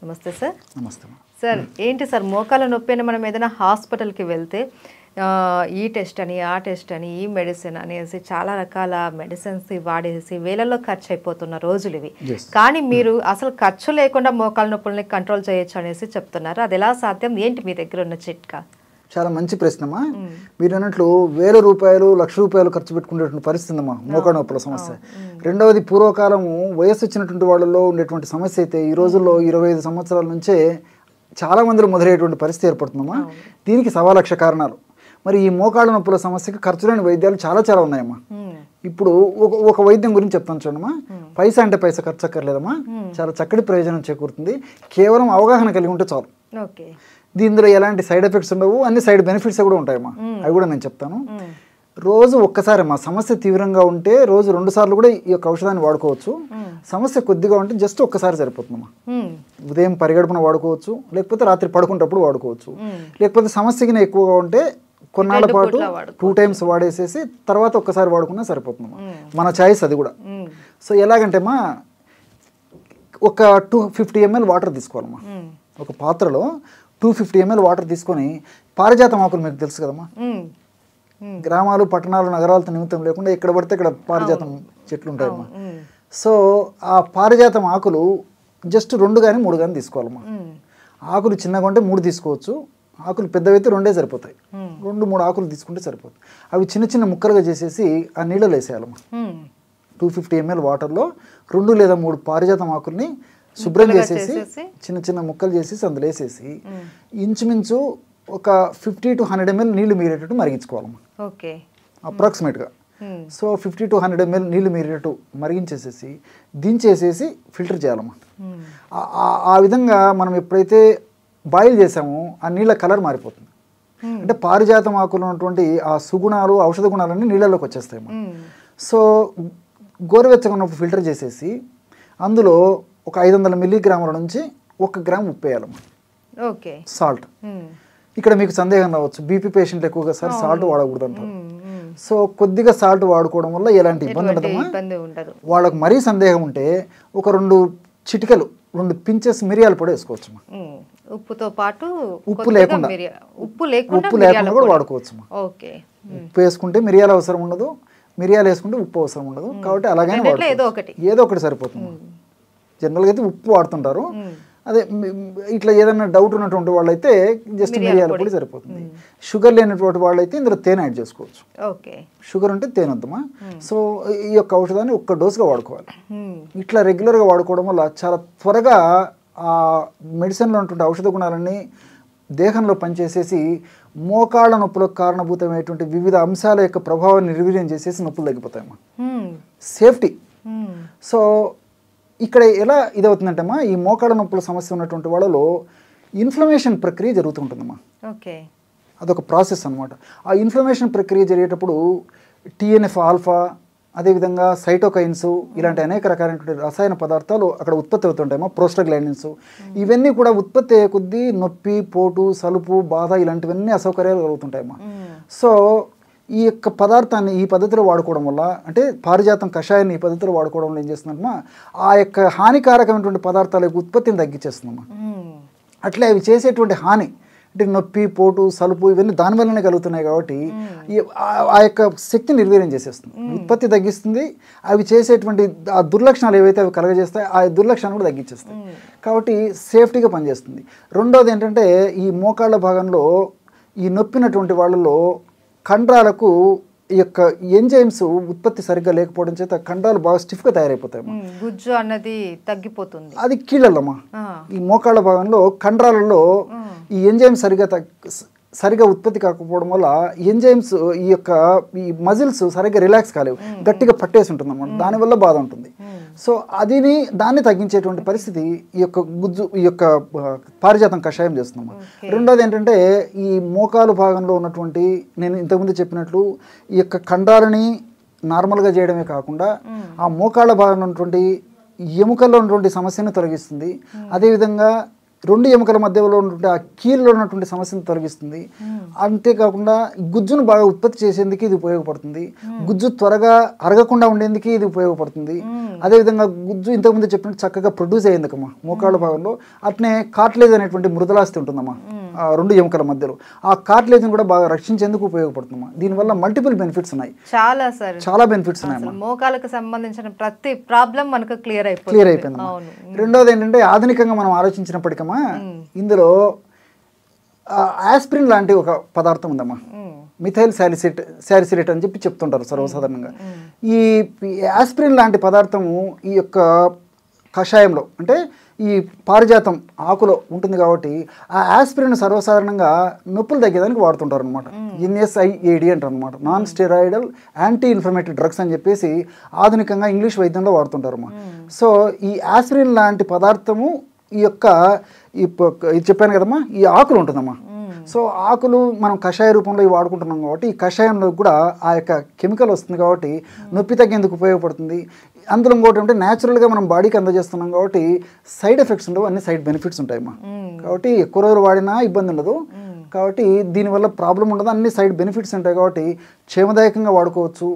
నమస్తే సార్. నమస్తే సార్. ఏంటి సార్ మోకాల నొప్పి అని మనం ఏదైనా హాస్పిటల్కి వెళ్తే ఈ టెస్ట్ అని ఆ టెస్ట్ అని ఈ మెడిసిన్ అనేసి చాలా రకాల మెడిసిన్స్ వాడేసి వేలల్లో ఖర్చు అయిపోతున్న రోజులు ఇవి. కానీ మీరు అసలు ఖర్చు లేకుండా మోకాల నొప్పుల్ని కంట్రోల్ చేయొచ్చు అనేసి చెప్తున్నారు. అది ఎలా సాధ్యం? ఏంటి మీ దగ్గర ఉన్న చిట్కా? చాలా మంచి ప్రశ్నమ్మా. మీరు అన్నట్లు ₹1000 ₹1,00,000 ఖర్చు పెట్టుకునేటువంటి పరిస్థితి అమ్మా మోకాళ్ళ నొప్పుల సమస్య. రెండవది పూర్వకాలము వయస్సు వచ్చినటువంటి వాళ్ళలో ఉండేటువంటి సమస్య అయితే ఈ రోజుల్లో 25 సంవత్సరాల నుంచే చాలా మందిలో మొదలయ్యేటువంటి పరిస్థితి ఏర్పడుతుందమ్మా. దీనికి 1,00,000 కారణాలు. మరి ఈ మోకాళ్ళ నొప్పుల సమస్యకి ఖర్చు లేని వైద్యాలు చాలా ఉన్నాయమ్మా. ఇప్పుడు ఒక వైద్యం గురించి చెప్తాను చూడమ్మా. పైసా అంటే పైసా ఖర్చు అక్కర్లేదమ్మా. చాలా చక్కటి ప్రయోజనం చేకూరుతుంది. కేవలం అవగాహన కలిగి ఉంటే చాలు. దీనిలో ఎలాంటి సైడ్ ఎఫెక్ట్స్ ఉండవు, అన్ని సైడ్ బెనిఫిట్స్ కూడా ఉంటాయమ్మా. అవి కూడా నేను చెప్తాను. రోజు ఒక్కసారి అమ్మా, సమస్య తీవ్రంగా ఉంటే రోజు 2 సార్లు కూడా ఈ యొక్క ఔషధాన్ని వాడుకోవచ్చు. సమస్య కొద్దిగా ఉంటే జస్ట్ ఒక్కసారి సరిపోతుందమ్మా. ఉదయం పరిగడుపున వాడుకోవచ్చు, లేకపోతే రాత్రి పడుకునేటప్పుడు వాడుకోవచ్చు. లేకపోతే సమస్యకి ఎక్కువగా ఉంటే కొన్నాళ్ళ పాటు 2 టైమ్స్ వాడేసేసి తర్వాత ఒక్కసారి వాడుకున్నా సరిపోతుందమ్మా. మన చాయిస్ అది కూడా. సో ఎలాగంటే అమ్మా, ఒక 250 ml వాటర్ తీసుకోవాలమ్మా. ఒక పాత్రలో 250 ml వాటర్ తీసుకొని, పారిజాతం ఆకులు మీకు తెలుసు కదమ్మా. గ్రామాలు పట్టణాలు నగరాలతో నిమిత్తం లేకుండా ఎక్కడ పడితే ఇక్కడ పారిజాతం చెట్లు ఉంటాయమ్మా. సో ఆ పారిజాతం ఆకులు జస్ట్ 2 కానీ 3 కానీ తీసుకోవాలమ్మా. ఆకులు చిన్నగా ఉంటే 3 తీసుకోవచ్చు, ఆకులు పెద్దవైతే 2 సరిపోతాయి. 2-3 ఆకులు తీసుకుంటే సరిపోతుంది. అవి చిన్న ముక్కలుగా చేసేసి ఆ నీళ్ళలో వేసేయాలమ్మా. 250 ml వాటర్లో 2 లేదా 3 పారిజాతం ఆకుల్ని శుభ్రం చేసేసి చిన్న ముక్కలు చేసేసి అందులో వేసేసి ఇంచుమించు ఒక 50 to 100 ml నీళ్లు మీరేటట్టు మరిగించుకోవాలమ్మా. అప్రాక్సిమేట్గా. సో 50 to 100 ml నీళ్లు మీరేటట్టు మరిగించేసేసి దించేసేసి ఫిల్టర్ చేయాలమ్మా. ఆ విధంగా మనం ఎప్పుడైతే బాయిల్ చేసామో ఆ నీళ్ళ కలర్ మారిపోతుంది. అంటే పారిజాతం ఆకులు ఉన్నటువంటి ఆ సుగుణాలు, ఔషధ గుణాలన్నీ నీళ్ళలోకి వచ్చేస్తాయమ్మా. సో గోరువెచ్చగా ఉన్నప్పుడు ఫిల్టర్ చేసేసి అందులో ఒక 500 మిల్లీగ్రాముల నుంచి 1 గ్రామ్ ఉప్పు వేయాలమ్మా. సాల్ట్. ఇక్కడ మీకు సందేహం రావచ్చు, బీపీ పేషెంట్లు ఎక్కువగా సార్ సాల్ట్ వాడకూడదు అంటారు. సో కొద్దిగా సాల్ట్ వాడుకోవడం వల్ల ఎలాంటి ఇబ్బంది ఉండదమ్మా. వాళ్ళకు మరీ సందేహం ఉంటే ఒక 2 చిటికలు 2 పించెస్ మిరియాల పొడి వేసుకోవచ్చమ్మా. ఉప్పుతో పాటు ఉప్పు లేకుండా కూడా వాడుకోవచ్చు. ఉప్పు వేసుకుంటే మిరియాల అవసరం ఉండదు, మిరియాలు వేసుకుంటే ఉప్పు అవసరం ఉండదు. కాబట్టి అలాగే ఏదో ఒకటి సరిపోతుంది. జనరల్గా అయితే ఉప్పు వాడుతుంటారు. అదే ఇట్లా ఏదైనా డౌట్ ఉన్నటువంటి వాళ్ళైతే జస్ట్ మిరియాల పొడి సరిపోతుంది. షుగర్ లేనటువంటి వాళ్ళైతే ఇందులో తేనె యాడ్ చేసుకోవచ్చు. షుగర్ ఉంటే తేనె వద్దమ్మా. సో ఈ యొక్క ఔషధాన్ని 1 డోసుగా వాడుకోవాలి. ఇట్లా రెగ్యులర్గా వాడుకోవడం వల్ల చాలా త్వరగా ఆ మెడిసిన్లో ఉన్నటువంటి ఔషధ గుణాలన్నీ దేహంలో పనిచేసేసి మోకాళ్ళ నొప్పులకు కారణభూతమైనటువంటి వివిధ అంశాల యొక్క ప్రభావాన్ని నిర్వీర్యం చేసేసి నొప్పులు తగ్గిపోతాయమ్మా. సేఫ్టీ. సో ఇక్కడ ఎలా ఇదవుతుందంటమ్మా, ఈ మోకాళ్ళ నొప్పుల సమస్య ఉన్నటువంటి వాళ్ళలో ఇన్ఫ్లమేషన్ ప్రక్రియ జరుగుతుంటుందమ్మా. అదొక ప్రాసెస్ అనమాట. ఆ ఇన్ఫ్లమేషన్ ప్రక్రియ జరిగేటప్పుడు TNF ఆల్ఫా, అదేవిధంగా సైటోకైన్స్ ఇలాంటి అనేక రకాలైనటువంటి రసాయన పదార్థాలు అక్కడ ఉత్పత్తి అవుతుంటాయమ్మా. ప్రోస్టాగ్లాండిన్స్ ఇవన్నీ కూడా ఉత్పత్తి అయ్యే కొద్దీ నొప్పి, పోటు, సలుపు, బాధ ఇలాంటివన్నీ అసౌకర్యాలు కలుగుతుంటాయమ్మా. సో ఈ యొక్క పదార్థాన్ని ఈ పద్ధతిలో వాడుకోవడం వల్ల, అంటే పారిజాతం కషాయాన్ని ఈ పద్ధతిలో వాడుకోవడం వల్ల ఏం చేస్తుందమ్మా, ఆ యొక్క హానికారకమైనటువంటి పదార్థాల యొక్క ఉత్పత్తిని తగ్గించేస్తుందమ్మా. అట్లే అవి చేసేటువంటి హాని అంటే నొప్పి, పోటు, సలుపు ఇవన్నీ దానివల్లనే కలుగుతున్నాయి. కాబట్టి ఆ యొక్క శక్తిని నిర్వీర్యం చేసేస్తుంది, ఉత్పత్తి తగ్గిస్తుంది. అవి చేసేటువంటి ఆ దుర్లక్షణాలు ఏవైతే అవి కలగజేస్తాయి ఆ దుర్లక్షణాలు కూడా తగ్గించేస్తాయి. కాబట్టి సేఫ్టీగా పనిచేస్తుంది. రెండవది ఏంటంటే, ఈ మోకాళ్ళ భాగంలో ఈ నొప్పినటువంటి వాళ్ళలో కండరాలకు ఈ యొక్క ఎంజైమ్స్ ఉత్పత్తి సరిగ్గా లేకపోవడం చేత కండరాలు బాగా స్టిఫ్గా తయారైపోతాయి. గుజ్జు అన్నది తగ్గిపోతుంది. అది కీళ్ళమ్మా. ఈ మోకాళ్ళ భాగంలో కండరాలలో ఈ ఎంజైమ్ సరిగా ఉత్పత్తి కాకపోవడం వల్ల ఎంజైమ్స్ ఈ మజిల్స్ సరిగ్గా రిలాక్స్ కాలేవు, గట్టిగా పట్టేసి ఉంటుంది అన్నమాట. దానివల్ల బాధ ఉంటుంది. సో దాన్ని తగ్గించేటువంటి పరిస్థితి ఈ యొక్క పారిజాతం కషాయం చేస్తున్నాము. రెండోది ఏంటంటే, ఈ మోకాలు భాగంలో ఉన్నటువంటి నేను ఇంతకుముందు చెప్పినట్లు ఈ యొక్క కండరాలని నార్మల్గా చేయడమే కాకుండా ఆ మోకాళ్ళ భాగంలో ఉన్నటువంటి ఎముకల్లో ఉన్నటువంటి సమస్యను తొలగిస్తుంది. అదేవిధంగా రెండు ఎముకల మధ్యలో ఉన్నటువంటి ఆ కీళ్ళలో ఉన్నటువంటి సమస్యను తొలగిస్తుంది. అంతేకాకుండా గుజ్జును బాగా ఉత్పత్తి చేసేందుకు ఇది ఉపయోగపడుతుంది. గుజ్జు త్వరగా అరగకుండా ఉండేందుకు ఇది ఉపయోగపడుతుంది. అదేవిధంగా గుజ్జు ఇంతకుముందు చెప్పినట్టు చక్కగా ప్రొడ్యూస్ అయ్యేందుకమ్మా మోకాళ్ళ భాగంలో. అట్నే కార్టిలేజ్ అనేటువంటి మృదులాస్తి ఉంటుందమ్మా ఆ రెండు ఎముకల మధ్యలో. ఆ కార్టిలేజ్ని కూడా బాగా రక్షించేందుకు ఉపయోగపడుతుందమ్మా. దీనివల్ల మల్టిపుల్ బెనిఫిట్స్ ఉన్నాయి, చాలా బెనిఫిట్స్ ఉన్నాయి. మోకాలకు సంబంధించిన ప్రతి ప్రాబ్లం మనకు క్లియర్ అయిపోయింది. రెండోది ఏంటంటే ఆధునికంగా మనం ఆలోచించినప్పటికమ్మా ఇందులో ఆస్పిరిన్ లాంటి ఒక పదార్థం ఉందమ్మా, మిథైల్ సాలిసిలేట్ అని చెప్పి చెప్తుంటారు సర్వసాధారణంగా. ఈ ఆస్పిరిన్ లాంటి పదార్థము ఈ యొక్క కషాయంలో అంటే ఈ పారిజాతం ఆకులో ఉంటుంది కాబట్టి ఆ ఆస్పిరిన్ సర్వసాధారణంగా నొప్పులు తగ్గేదానికి వాడుతుంటారు అనమాట. NSAID అంటారు అనమాట, non steroidal anti inflammatory drugs అని చెప్పేసి ఆధునికంగా ఇంగ్లీష్ వైద్యంలో వాడుతుంటారమ్మా. సో ఈ ఆస్పిరిన్ లాంటి పదార్థము ఈ యొక్క ఇది చెప్పాను కదమ్మా, ఈ ఆకులు ఉంటుందమ్మా. సో ఆకులు మనం కషాయ రూపంలో ఇవి వాడుకుంటున్నాం కాబట్టి ఈ కషాయంలో కూడా ఆ యొక్క కెమికల్ వస్తుంది కాబట్టి నొప్పి తగ్గేందుకు ఉపయోగపడుతుంది. అందులో ఇంకోటి అంటే న్యాచురల్గా మనం బాడీకి అందజేస్తున్నాం కాబట్టి సైడ్ ఎఫెక్ట్స్ ఉండవు, అన్ని సైడ్ బెనిఫిట్స్ ఉంటాయమ్మా. కాబట్టి ఎక్కువ రోజులు వాడినా ఇబ్బంది ఉండదు, కాబట్టి దీనివల్ల ప్రాబ్లం ఉండదు, అన్ని సైడ్ బెనిఫిట్స్ ఉంటాయి కాబట్టి క్షేమదాయకంగా వాడుకోవచ్చు.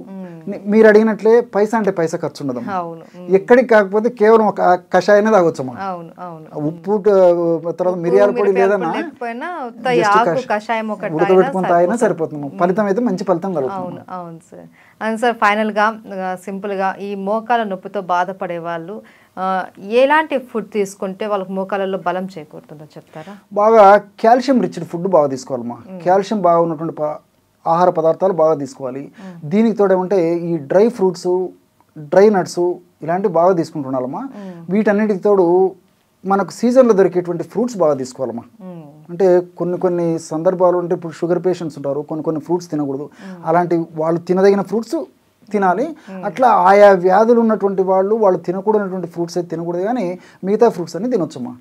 మీరు అడిగినట్లే పైసా అంటే పైసా ఖర్చు ఉండదు, ఎక్కడికి కాకపోతే కేవలం ఒక కషాయనే తాగొచ్చమ్మా. ఉప్పు తర్వాత మిరియాల పొడి లేదన్నా ఉడకబెట్టుకుని తాగినా సరిపోతుంది, ఫలితం అయితే మంచి ఫలితం కలుగుతుంది. అవును సార్. అండ్ సార్ ఫైనల్గా సింపుల్గా ఈ మోకాల నొప్పితో బాధపడే వాళ్ళు ఎలాంటి ఫుడ్ తీసుకుంటే వాళ్ళకి మోకాలలో బలం చేకూరుతుందో చెప్తారా? బాగా కాల్షియం రిచ్డ్ ఫుడ్ బాగా తీసుకోవాలమ్మా. కాల్షియం బాగా ఉన్నటువంటి ఆహార పదార్థాలు బాగా తీసుకోవాలి. దీనికి తోడేమంటే ఈ డ్రై ఫ్రూట్స్, డ్రై నట్స్ ఇలాంటివి బాగా తీసుకుంటున్నామమ్మా. వీటన్నిటికి తోడు మనకు సీజన్లో దొరికేటువంటి ఫ్రూట్స్ బాగా తీసుకోవాలమ్మా. అంటే కొన్ని సందర్భాలు అంటే ఇప్పుడు షుగర్ పేషెంట్స్ ఉంటారు, కొన్ని ఫ్రూట్స్ తినకూడదు, అలాంటి వాళ్ళు తినదగిన ఫ్రూట్స్ తినాలి. అట్లా ఆయా వ్యాధులు ఉన్నటువంటి వాళ్ళు తినకూడనటువంటి ఫ్రూట్స్ అయితే తినకూడదు, కానీ మిగతా ఫ్రూట్స్ అన్ని తినొచ్చమ్మా.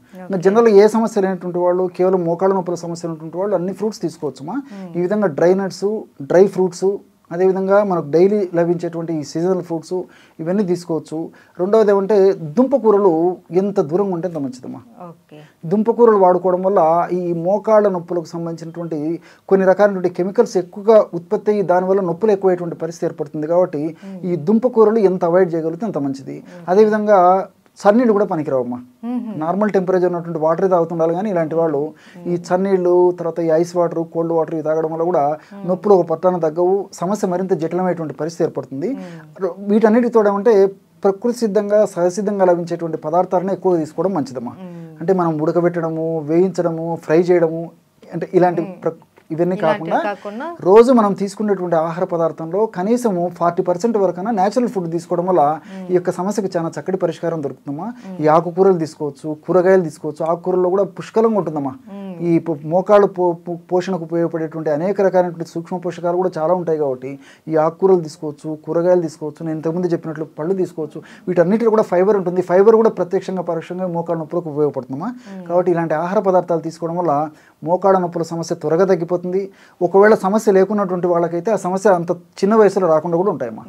జనరల్గా ఏ సమస్య లేనటువంటి వాళ్ళు, కేవలం మోకాళ్ళ నొప్పుల సమస్య ఉన్నటువంటి వాళ్ళు అన్ని ఫ్రూట్స్ తీసుకోవచ్చమ్మా. ఈ విధంగా డ్రై నట్స్, డ్రై ఫ్రూట్స్, అదేవిధంగా మనకు డైలీ లభించేటువంటి ఈ సీజనల్ ఫ్రూట్స్ ఇవన్నీ తీసుకోవచ్చు. రెండవది ఏమంటే దుంపకూరలు ఎంత దూరంగా ఉంటే అంత మంచిదమ్మా. దుంపకూరలు వాడుకోవడం వల్ల ఈ మోకాళ్ళ నొప్పులకు సంబంధించినటువంటి కొన్ని రకాలైనటువంటి కెమికల్స్ ఎక్కువగా ఉత్పత్తి అయ్యి దానివల్ల నొప్పులు ఎక్కువైనటువంటి పరిస్థితి ఏర్పడుతుంది. కాబట్టి ఈ దుంపకూరలు ఎంత అవాయిడ్ చేయగలిగితే అంత మంచిది. అదేవిధంగా చన్నీళ్ళు కూడా పనికిరావమ్మా. నార్మల్ టెంపరేచర్ ఉన్నటువంటి వాటర్ తాగుతుండాలి, కానీ ఇలాంటి వాళ్ళు ఈ చన్నీళ్ళు, తర్వాత ఈ ఐస్ వాటర్, కోల్డ్ వాటర్ ఇవి తాగడం వల్ల కూడా నొప్పులు ఒక పట్టాన తగ్గవు, సమస్య మరింత జటిలమైనటువంటి పరిస్థితి ఏర్పడుతుంది. వీటన్నిటితో ఏమంటే ప్రకృతి సిద్ధంగా సహసిద్ధంగా లభించేటువంటి పదార్థాలను ఎక్కువగా తీసుకోవడం మంచిదమ్మా. అంటే మనం ఉడకబెట్టడము, వేయించడము, ఫ్రై చేయడము అంటే ఇలాంటి ఇవన్నీ కాకుండా రోజు మనం తీసుకునేటువంటి ఆహార పదార్థంలో కనీసము 40% వరకైనా న్యాచురల్ ఫుడ్ తీసుకోవడం వల్ల ఈ యొక్క సమస్యకు చాలా చక్కటి పరిష్కారం దొరుకుతుందమ్మా. ఈ ఆకుకూరలు తీసుకోవచ్చు, కూరగాయలు తీసుకోవచ్చు. ఆకుకూరల్లో కూడా పుష్కలంగా ఉంటుందమ్మా. ఈ మోకాళ్ళు పోషణకు ఉపయోగపడేటువంటి అనేక రకాలైనటువంటి సూక్ష్మ పోషకాలు కూడా చాలా ఉంటాయి కాబట్టి ఈ ఆకుకూరలు తీసుకోవచ్చు, కూరగాయలు తీసుకోవచ్చు. నేను ఇంతకుముందు చెప్పినట్లు పళ్ళు తీసుకోవచ్చు. వీటన్నిటిలో కూడా ఫైబర్ ఉంటుంది. ఫైబర్ కూడా ప్రత్యక్షంగా పరోక్షంగా మోకాళ్ళ నొప్పులకు ఉపయోగపడుతుందమ్మా. కాబట్టి ఇలాంటి ఆహార పదార్థాలు తీసుకోవడం వల్ల మోకాళ్ళ నొప్పుల సమస్య త్వరగా తగ్గిపోతుంది. ఒకవేళ సమస్య లేకున్నటువంటి వాళ్ళకైతే ఆ సమస్య అంత చిన్న వయసులో రాకుండా కూడా ఉంటాయమ్మా.